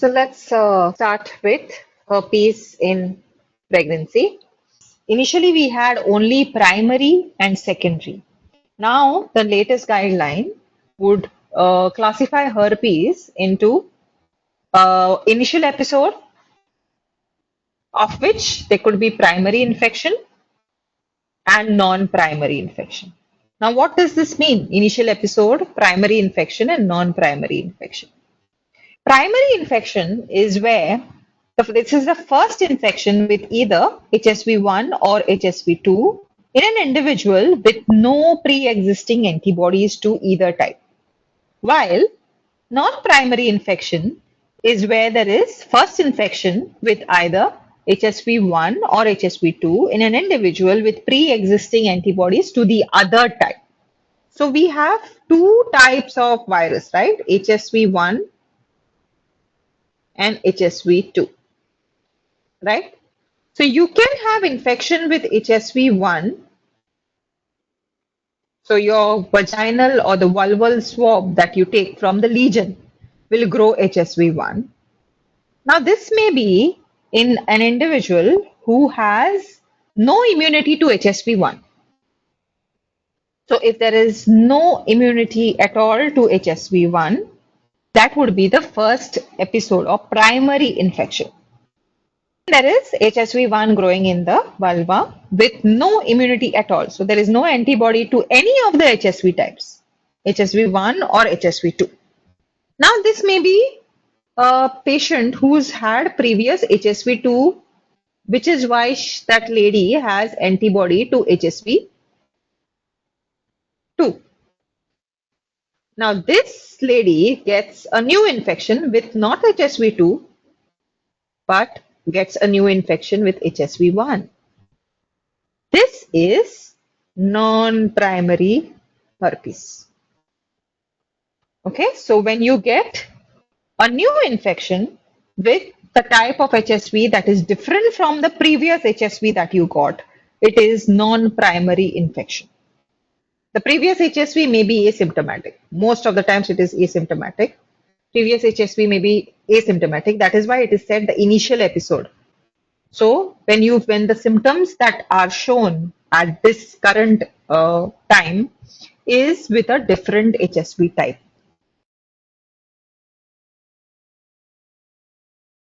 So let's start with herpes in pregnancy. Initially, we had only primary and secondary. Now, the latest guideline would classify herpes into initial episode, of which there could be primary infection and non-primary infection. Now, what does this mean? Initial episode, primary infection, and non-primary infection. Primary infection is where this is the first infection with either HSV1 or HSV2 in an individual with no pre-existing antibodies to either type. While non-primary infection is where there is first infection with either HSV1 or HSV2 in an individual with pre-existing antibodies to the other type. So we have two types of virus, right? HSV1 and HSV2, right? So you can have infection with HSV1. So your vaginal or the vulval swab that you take from the lesion will grow HSV1. Now this may be in an individual who has no immunity to HSV1. So if there is no immunity at all to HSV1, that would be the first episode of primary infection. There is HSV1 growing in the vulva with no immunity at all. So there is no antibody to any of the HSV types, HSV1 or HSV2. Now this may be a patient who's had previous HSV2, which is why that lady has antibody to HSV2. Now this lady gets a new infection with not HSV2, but gets a new infection with HSV1. This is non-primary herpes. Okay, so when you get a new infection with the type of HSV that is different from the previous HSV that you got, it is non-primary infection. The previous HSV may be asymptomatic. Most of the times it is asymptomatic. Previous HSV may be asymptomatic. That is why it is said the initial episode. So when the symptoms that are shown at this current time is with a different HSV type.